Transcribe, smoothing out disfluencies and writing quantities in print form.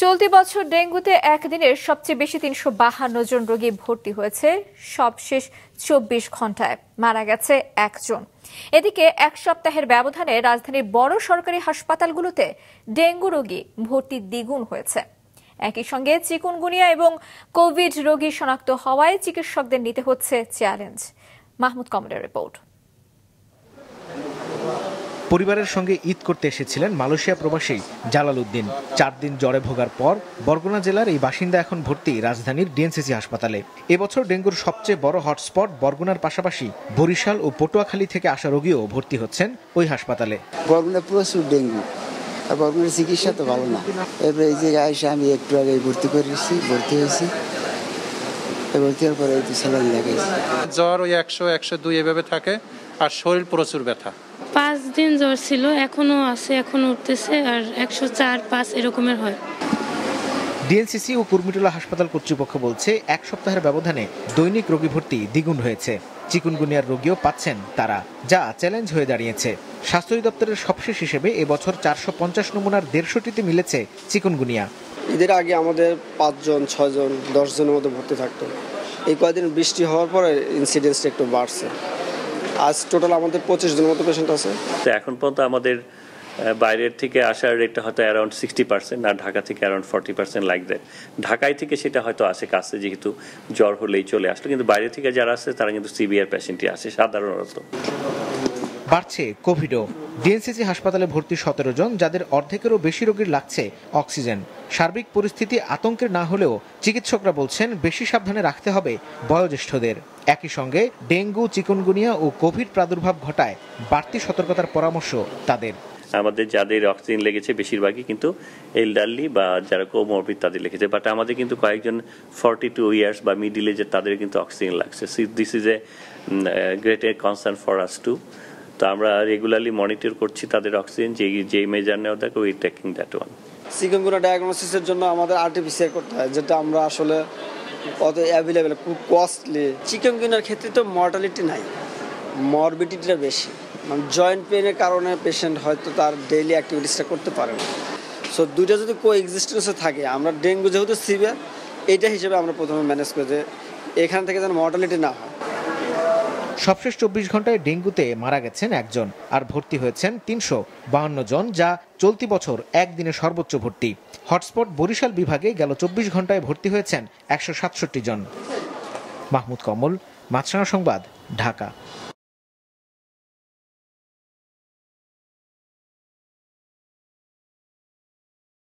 চলতি বছর ডেঙ্গুতে একদিনের সবচেয়ে বেশি ৩৫২ জন রোগী ভর্তি হয়েছে। সবশেষ ২৪ ঘন্টায় মারা গেছে একজন। এদিকে এক সপ্তাহের ব্যবধানে রাজধানীর বড় সরকারি হাসপাতালগুলোতে ডেঙ্গু রোগী ভর্তি দ্বিগুণ হয়েছে। একই সঙ্গে চিকুনগুনিয়া এবং কোভিড রোগী শনাক্ত হওয়ায় চিকিৎসকদের নিতে হচ্ছে চ্যালেঞ্জ। মাহমুদ কমলের রিপোর্ট। পরিবারের সঙ্গে ঈদ করতে এসেছিলেন মালয়েশিয়া প্রবাসী জালাল উদ্দিন। ৪ দিন জ্বরে ভোগার পর বরগুনা জেলার এই বাসিন্দা এখন ভর্তি রাজধানীর ডিএনসিসি হাসপাতালে। এবছর ডেঙ্গুর সবচেয়ে বড় হটস্পট বরগুনার পাশাপাশি বরিশাল ও পটুয়াখালী থেকে আসা রোগীও ভর্তি হচ্ছেন ওই হাসপাতালে। বরগুনা প্রচুর ডেঙ্গু, আর বরগুনার চিকিৎসা তো ভালো না। এবার এই যে আইসা আমি একটু আগে ভর্তি হয়েছি। ভর্তি হওয়ার পরে স্যালাইন লাগাইছি। জ্বর ওই ১০০-১০২ এভাবে থাকে, আর শরীর প্রচুর ব্যথা। ৫ দিন জ্বর ছিল, এখনো আছে, এখনো উঠতেছে, আর ১০৪-৫ এরকমের হয়। ডিএনসিসি ও কুর্মিটোলা হাসপাতাল কর্তৃপক্ষ বলছে, এক সপ্তাহের ব্যবধানে দৈনিক রোগী ভর্তি দ্বিগুণ হয়েছে। চিকুনগুনিয়ার রোগীও পাচ্ছেন তারা, যা চ্যালেঞ্জ হয়ে দাঁড়িয়েছে। স্বাস্থ্য অধিদপ্তরের সবশেষ হিসেবে এবছর ৪৫০ নমুনার ১৫০টিতে মিলেছে চিকুনগুনিয়া। ঈদের আগে আমাদের ৫ জন ৬ জন ১০ জনের মতো ভর্তি থাকতো। এই কয়েকদিন বৃষ্টি হওয়ার পরে ইনসিডেন্সটা একটু বাড়ছে। আজ টোটাল আমাদের ২৫ জনের মতো পেশেন্ট আছে। এখন পর্যন্ত আমাদের বাইরের থেকে আসার রেটটা হয়তো অ্যারাউন্ড 60%, আর ঢাকা থেকে অ্যারাউন্ড 40% লাইক দ্যাট। ঢাকায় থেকে সেটা হয়তো আসে কাছে, যেহেতু জ্বর হলেই চলে আসলো, কিন্তু বাইরে থেকে যারা আসে তারা কিন্তু সিভিয়ার পেশেন্টই আসে সাধারণত। বাড়ছে কোভিডও। ডিএনসিসি হাসপাতালে ভর্তি ১৭ জন, যাদের অর্ধেকেরও বেশি রোগীর লাগছে অক্সিজেন। সার্বিক পরিস্থিতি আতঙ্কের না হলেও চিকিৎসকরা বলছেন বেশি সাবধানে রাখতে হবে বয়োজ্যেষ্ঠদের। একই সঙ্গে ডেঙ্গু, চিকুনগুনিয়া ও কোভিড প্রাদুর্ভাব ঘটায় বাড়তি সতর্কতার পরামর্শ তাদের। আমাদের যাদের অক্সিজেন লেগেছে বেশিরভাগই কিন্তু এলডারলি বা যারা কোমরবিড তাদের লেগেছে, বাট আমাদের কিন্তু কয়েকজন 42 ইয়ার্স বা মিডিল এজের তাদের কিন্তু অক্সিজেন লাগছে। This is a great concern for us to. তো আমরা রেগুলারলি মনিটর করছি তাদের অক্সিজেন, যে মেজার নেওয়া থাকে we taking that one. Chikungunya ডায়াগনোসিসের জন্য আমাদের আরটিপিসিআর করতে হয়, যেটা আমরা আসলে অত অ্যাভেলেবেল, খুব কস্টলি। চিকুনগুনিয়ার ক্ষেত্রে তো মর্টালিটি নাই, মরবিডিটিটা বেশি। মানে জয়েন্ট পেনের কারণে পেশেন্ট হয়তো তার ডেইলি অ্যাক্টিভিটিসটা করতে পারে না। সো দুইটা যদি কো এক্সিস্টেন্সে থাকে, আমরা ডেঙ্গু যেহেতু সিভিয়ার, এইটা হিসেবে আমরা প্রথমে ম্যানেজ করে যে এখান থেকে যেন মর্টালিটি না হয়। সবশেষ ২৪ ঘন্টায় ডেঙ্গুতে মারা গেছেন একজন, আর ভর্তি হয়েছেন ৩৫২ জন, যা চলতি বছর একদিনে সর্বোচ্চ ভর্তি। হটস্পট বরিশাল বিভাগে গেল ২৪ ঘন্টায় ভর্তি হয়েছেন ১৬৭ জন। মাহমুদ কমল, মাছরাঙা সংবাদ, ঢাকা।